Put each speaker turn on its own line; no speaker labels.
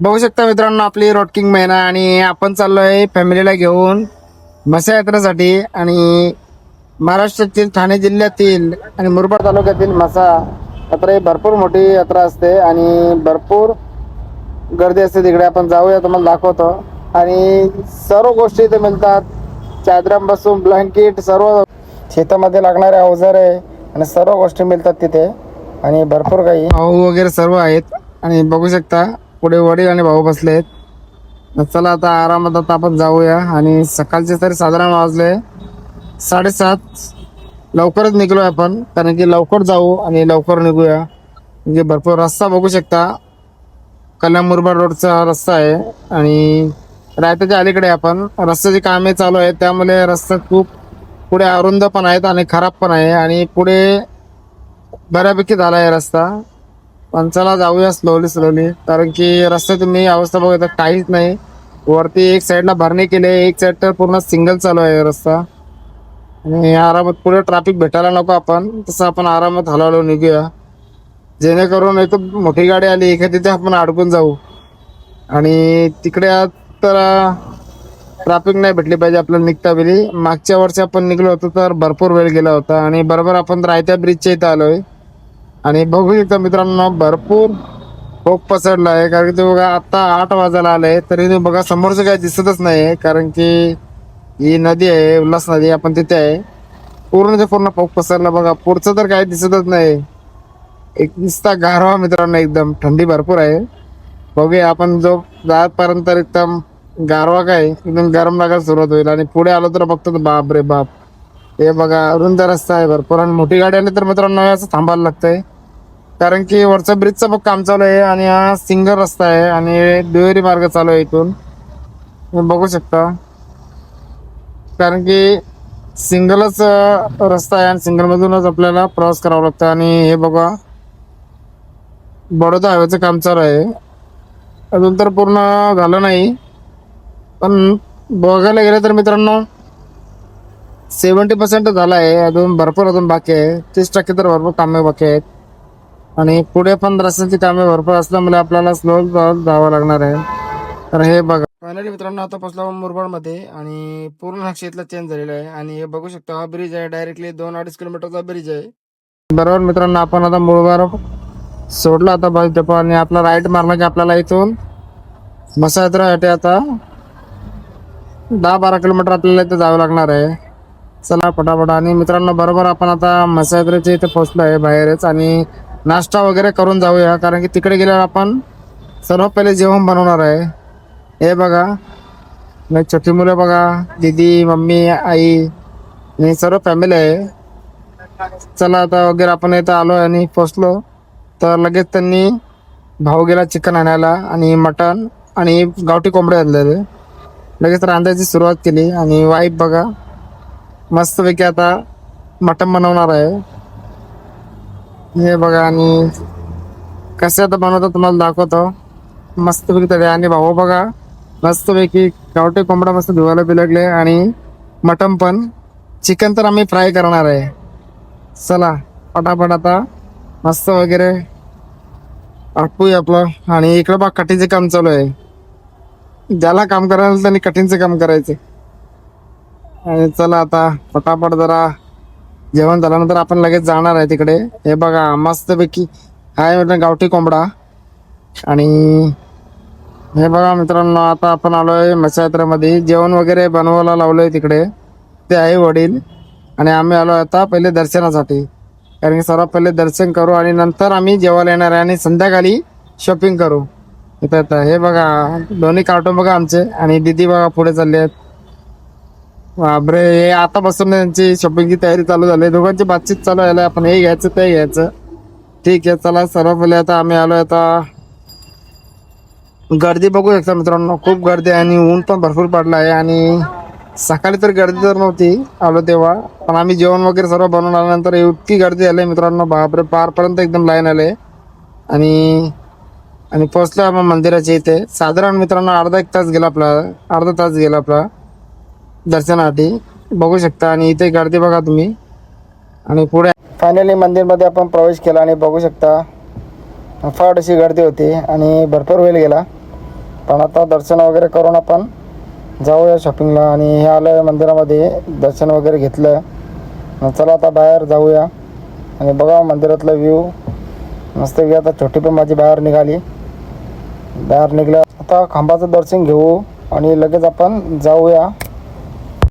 बघू शकता मित्रांनो, आपली रॉटकिंग महिना आणि आपण चाललोय फॅमिलीला घेऊन मसा यात्रेसाठी. आणि महाराष्ट्रातील ठाणे जिल्ह्यातील आणि मुरबाड तालुक्यातील मसा यात्रा ही भरपूर मोठी यात्रा असते आणि भरपूर गर्दी असते तिकडे. आपण जाऊया, तुम्हाला दाखवतो. आणि सर्व गोष्टी इथे मिळतात, चादरांपासून ब्लँकेट, सर्व शेतामध्ये लागणारे अवजारे आणि सर्व गोष्टी मिळतात तिथे. आणि भरपूर काही भाऊ वगैरे सर्व आहेत. आणि बघू शकता पुढे वडील आणि भाऊ बसले आहेत. चला आता आरामात आता आपण जाऊया. आणि सकाळचे तरी साधारण वाजले 7:30. लवकरच निघलोय आपण, कारण की लवकर जाऊ आणि लवकर निघूया. म्हणजे भरपूर रस्ता बघू शकता, कल्याण मुरबाड रोडचा रस्ता आहे. आणि रायताच्या अलीकडे आपण रस्त्याची कामे चालू आहेत, त्यामुळे रस्ता खूप पुढे अरुंद पण आहेत आणि खराब पण आहे. आणि पुढे बऱ्यापैकी झाला आहे रस्ता. पण चला जाऊया स्लोली, कारण की रस्त्यात तुम्ही अवस्था बघता काहीच नाही. वरती एक साईडला भरणे केले, एक साईड तर पूर्ण सिंगल चालू आहे रस्ता. आणि आरामात पुढे ट्रॅफिक भेटायला नको आपण, तसं आपण आरामात हळूहळू निघूया, जेणेकरून एक मोठी गाडी आली एखादी तिथे आपण अडकून जाऊ. आणि तिकडे तर ट्रॅफिक नाही भेटली पाहिजे आपल्याला निघता वेळी. मागच्या वर्षी आपण निघलो होतो तर भरपूर वेळ गेला होता. आणि बरोबर आपण रायत्या ब्रिजच्या इथं आलोय. आणि बघू शकता मित्रांनो, भरपूर फोग पसरला आहे, कारण की ते बघा आता 8 वाजायला आले तरी ते बघा समोरचं काही दिसतच नाही. कारण की ही नदी आहे, उल्हास नदी, आपण तिथे आहे. पूर्ण फोग पसरला बघा, पुढचं तर काही दिसतच नाही. एक नुसता गारवा मित्रांनो, एकदम थंडी भरपूर आहे. बघूया आपण जो जातपर्यंत एकदम गारवा काय एकदम गरम लागायला सुरुवात होईल. आणि पुढे आलो तर बघतो बाप रे बाप, हे बघा रुंद रस्ता आहे भरपूर. आणि मोठी गाडी आली तर मित्रांनो असं थांबायला लागतंय, कारण की वरचा ब्रिजचं पण काम चालू आहे आणि हा सिंगल रस्ता आहे आणि दुहेरी मार्ग चालू आहे इथून, तुम्ही बघू शकता. कारण की सिंगलच रस्ता आहे आणि सिंगल मधूनच आपल्याला प्रवास करावा लागतो. आणि हे बघा बडोदा हायवेचं काम चालू आहे, अजून तर पूर्ण झालं नाही. पण बघायला गेलं तर मित्रांनो 70% झाला आहे, अजून बाकी आहे. 30% तर भरपूर कामे बाकी आहेत. आणि पुढे पण रस्त्याची कामे भरपूर असल्यामुळे आपल्याला स्लो जावं लागणार आहे. तर हे बघा फायनली मित्रांनो, आता पोहोचलो मुरबाड मध्ये आणि पूर्ण नक्षी इथला चेंज झालेला आहे. आणि हे बघू शकता, हा ब्रिज आहे, डायरेक्टली 2-2.5 किलोमीटरचा ब्रिज आहे. बरोबर मित्रांनो, आपण आता मुरबाड सोडला आता बस डेपो आणि आपला राईट मारला की आपल्याला इथून मसा यात्रेसाठी आता 10-12 किलोमीटर आपल्याला इथं जावं लागणार आहे. चला पटापट. आणि मित्रांनो बरोबर आपण आता मसा यात्रेच्या इथे पोहोचलो आहे बाहेरच. आणि नाश्ता वगैरे करून जाऊया, कारण की तिकडे गेल्यावर आपण सर्व पहिले जेवण बनवणार आहे. हे बघा छोटी मुलं बघा, दीदी, मम्मी, आई आणि सर्व फॅमिली आहे. चला आता वगैरे आपण इथं आलो आणि पोचलो तर लगेच त्यांनी भाऊ गेला चिकन आणायला आणि मटण आणि गावठी कोंबडे आणलेले. लगेच रांधायची सुरुवात केली. आणि वाईफ बघा मस्तपैकी आता मटण बनवणार आहे, हे बघा. आणि कसं आता बनवतो तुम्हाला दाखवतो मस्तपैकी तरी. आणि भाऊ बघा मस्तपैकी गावठी कोंबडा मस्त धुवायला बिलगले आणि मटण पण. चिकन तर आम्ही फ्राय करणार आहे. चला पटापट आता मस्त वगैरे आटपूया आपलं. आणि इकडं बघ कठीचं काम चालू आहे, ज्याला काम करायला त्यांनी कठीणचं काम करायचं. आणि चला आता पटापट जरा जेवण झाल्यानंतर आपण लगेच जाणार आहे तिकडे. हे बघा मस्तपैकी आहे म्हणजे गावठी कोंबडा. आणि हे बघा मित्रांनो, आता आपण आलोय मत्स्य यात्रेमध्ये, जेवण वगैरे बनवायला लावलंय तिकडे, ते आहे वडील. आणि आम्ही आलो आता पहिले दर्शनासाठी, कारण की सर्वात पहिले दर्शन करू आणि नंतर आम्ही जेवायला येणार आहे आणि संध्याकाळी शॉपिंग करू. इथं आता हे बघा दोन्ही कार्टून बघा आमचे. आणि दीदी बघा पुढे चालले आहेत. बापरे, हे आता बसून त्यांची शॉपिंगची तयारी चालू झाली, दोघांची बातचीत चालू आहे. आपण हे घ्यायचं ते घ्यायचं, ठीक आहे. चला सर्व पहिले आता आम्ही आलोय. आता गर्दी बघू शकता मित्रांनो, खूप गर्दी आहे आणि ऊन पण भरपूर पडला आहे. आणि सकाळी तर गर्दी तर नव्हती आलो तेव्हा, पण आम्ही जेवण वगैरे सर्व बनवून आल्यानंतर इतकी गर्दी आली मित्रांनो, बापरे, पारपर्यंत एकदम लाईन आले. आणि आणि पोहोचलो आपण मंदिराच्या इथे. साधारण मित्रांनो अर्धा तास गेला आपला दर्शनासाठी, बघू शकता. आणि इथे गर्दी बघा तुम्ही. आणि पुढे फायनली मंदिरमध्ये आपण प्रवेश केला आणि बघू शकता फार अशी गर्दी होती आणि भरपूर वेळ गेला. पण आता दर्शन वगैरे करून आपण जाऊया शॉपिंगला. आणि हे आलं मंदिरामध्ये, दर्शन वगैरे घेतलं. मग चला आता बाहेर जाऊया आणि बघा मंदिरातला व्ह्यू मस्त. आता छोटी पण माझी बाहेर निघाली. बाहेर निघल्या आता खांबाचं दर्शन घेऊ आणि लगेच आपण जाऊया